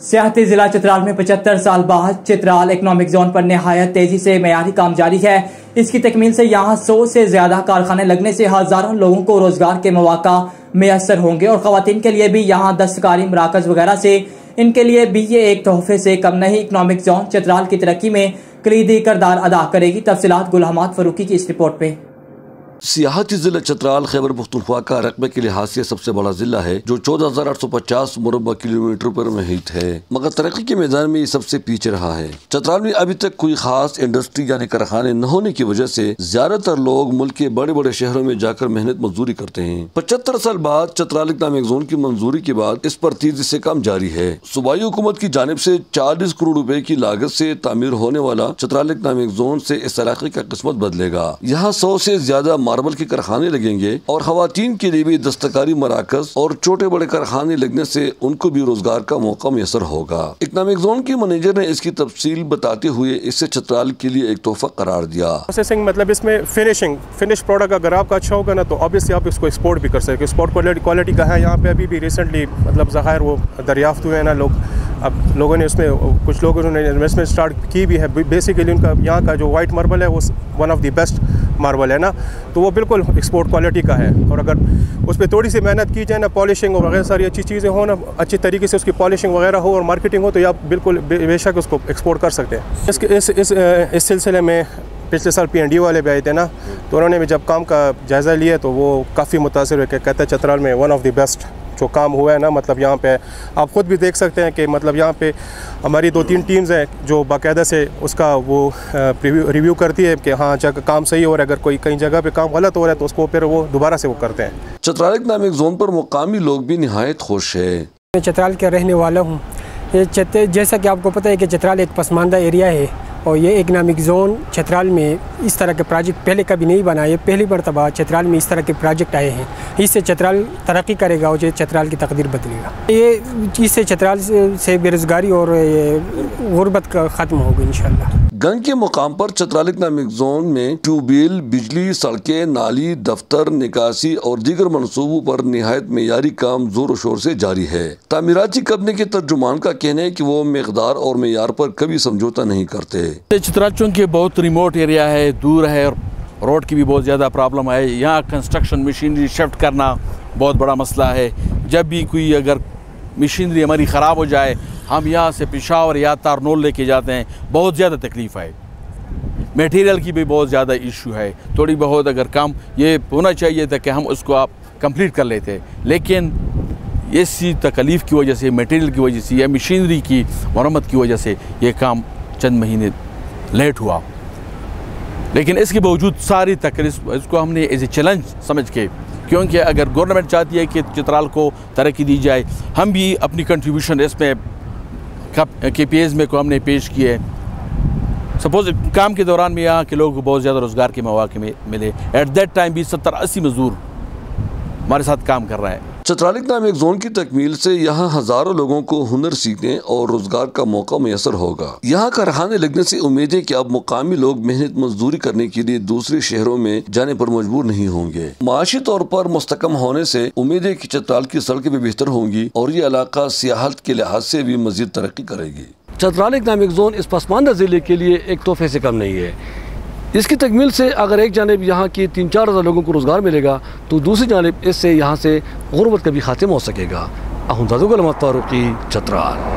सियाहती जिला चित्राल में 75 साल बाद चित्राल इकोनॉमिक जोन पर निहायत तेजी से मयारी काम जारी है। इसकी तकमील से यहाँ 100 से ज्यादा कारखाने लगने से हजारों लोगों को रोजगार के मौका मैसर होंगे और खवातीन के लिए भी यहाँ दस्तकारी मराकज वगैरह से इनके लिए भी ये एक तोहफे से कम नहीं। इकोनॉमिक जोन चित्राल की तरक्की में कलीदी किरदार अदा करेगी। तफसीलात गुल हमाद फरूकी की इस रिपोर्ट में। सियाहती जिला चित्राल खैबर पख्तूनख्वा का रकबे के लिहाज से सबसे बड़ा जिला है जो 14,850 मुरबा किलोमीटर पर मुहित है, मगर तरक्की के मैदान में ये सबसे पीछे रहा है। चित्राल में अभी तक कोई खास इंडस्ट्री यानी कारखाने न होने की वजह से ज्यादातर लोग मुल्क के बड़े बड़े शहरों में जाकर मेहनत मजदूरी करते हैं। 75 साल बाद चित्राल इकोनॉमिक जोन की मंजूरी के बाद इस पर तेजी से काम जारी है। सूबाई हुकूमत की जानिब से 40 करोड़ रुपए की लागत से तामीर होने वाला चित्राल इकोनॉमिक जोन से इस इलाके का किस्मत बदलेगा। यहाँ 100 से ज्यादा मार्बल के कारखाने लगेंगे और खवातीन के लिए भी दस्तकारी मराकज और छोटे बड़े कारखाने लगने से उनको भी रोजगार का मौका मैसर होगा। इकोनॉमिक जोन के मैनेजर ने इसकी तफसील बताते हुए इसे चित्राल के लिए एक तोहफा करार दिया। प्रोसेसिंग मतलब इसमें फिनिश प्रोडक्ट अगर आपका अच्छा होगा ना तो ऑब्वियसली आप इसको एक्सपोर्ट भी कर सकते हो। एक्सपोर्ट क्वालिटी का है। यहाँ पे अभी भी रिसेंटली मतलब ज़ाहिर वो दरियाफ्त हुए हैं ना लोग, अब लोगों ने उसमें कुछ लोगों ने इन्वेस्टमेंट स्टार्ट की भी है। बेसिकली उनका यहाँ का जो वाइट मार्बल है वो one of the best marble है ना, तो वो बिल्कुल एक्सपोर्ट क्वालिटी का है। और अगर उस पर थोड़ी सी मेहनत की जाए ना, पॉलिशिंग और वगैरह सारी अच्छी चीज़ें हो ना, अच्छी तरीके से उसकी पॉलिशिंग वगैरह हो और मार्केटिंग हो, तो आप बिल्कुल बेशक उसको एक्सपोर्ट कर सकते हैं। इस सिलसिले में पिछले साल PND वाले भी आए थे ना, तो उन्होंने भी जब काम का जायज़ा लिया तो वो काफ़ी मुतासिर हुए कि कहते हैं चित्राल में वन ऑफ द बेस्ट जो काम हुआ है ना। मतलब यहाँ पे आप ख़ुद भी देख सकते हैं कि मतलब यहाँ पे हमारी 2-3 टीम्स हैं जो बाकायदा से उसका वो रिव्यू करती है कि हाँ जगह काम सही हो रहा है, अगर कोई कहीं जगह पे काम गलत हो रहा है तो उसको फिर वो दोबारा से वो करते हैं। चित्राल इकोनॉमिक जोन पर मुकामी लोग भी निहायत खुश है। मैं चित्राल का रहने वाला हूँ। जैसा कि आपको पता है कि चित्राल एक पसमानदा एरिया है और ये इकोनॉमिक जोन चित्राल में इस तरह के प्रोजेक्ट पहले कभी नहीं बनाए। पहली मरतबा चित्राल में इस तरह के प्रोजेक्ट आए हैं। इससे चित्राल तरक्की करेगा और चित्राल की तकदीर बदलेगा। ये इससे चित्राल से बेरोज़गारी और गुर्बत का ख़त्म होगा इंशाअल्लाह। गंग के मुकाम पर चित्राल इकोनॉमिक जोन में ट्यूबवेल, बिजली, सड़कें, नाली, दफ्तर, निकासी और दीगर मनसूबों पर निहायत मेयारी काम जोर शोर से जारी है। तामीराती कंपनी के तर्जुमान का कहना है कि वो मिकदार और मेयार पर कभी समझौता नहीं करते। चित्राल चूँकि बहुत रिमोट एरिया है, दूर है और रोड की भी बहुत ज़्यादा प्रॉब्लम है। यहाँ कंस्ट्रक्शन मशीनरी शिफ्ट करना बहुत बड़ा मसला है। जब भी कोई अगर मशीनरी हमारी ख़राब हो जाए, हम यहाँ से पेशावर या तारनोल लेके जाते हैं, बहुत ज़्यादा तकलीफ़ है। मटेरियल की भी बहुत ज़्यादा इशू है। थोड़ी बहुत अगर काम ये होना चाहिए था कि हम उसको आप कंप्लीट कर लेते, लेकिन इसी तकलीफ़ की वजह से, मटेरियल की वजह से या मशीनरी की मरम्मत की वजह से ये काम चंद महीने लेट हुआ। लेकिन इसके बावजूद सारी तकलीफ इसको हमने एज ए चैलेंज समझ के, क्योंकि अगर गवर्नमेंट चाहती है कि चित्राल को तरक्की दी जाए, हम भी अपनी कंट्रीब्यूशन इसमें KPAs में को हमने पेश किए। सपोज काम के दौरान में यहाँ के लोगों को बहुत ज़्यादा रोज़गार के मौके मिले। एट दैट टाइम भी 70-80 मजदूर हमारे साथ काम कर रहे हैं। चित्राल इकोनॉमिक जोन की तकमील से यहाँ हजारों लोगों को हुनर सीखने और रोजगार का मौका मैसर होगा। यहाँ कारखाने लगने से उम्मीद है कि अब मुकामी लोग मेहनत मजदूरी करने के लिए दूसरे शहरों में जाने पर मजबूर नहीं होंगे। माशी तौर पर मुस्तकम होने से उम्मीद है कि चित्राल की सड़कें भी बेहतर होंगी और ये इलाका सियाहत के लिहाज से भी मजीद तरक्की करेगी। चित्राल इकोनॉमिक जोन इस पसमानदा जिले के लिए एक तोहफे से कम नहीं है। इसकी तकमील से अगर एक जानिब यहाँ की 3-4 हज़ार लोगों को रोज़गार मिलेगा तो दूसरी जानिब इससे यहाँ से गुर्बत का भी खात्मा हो सकेगा। फारूकी, चित्राल।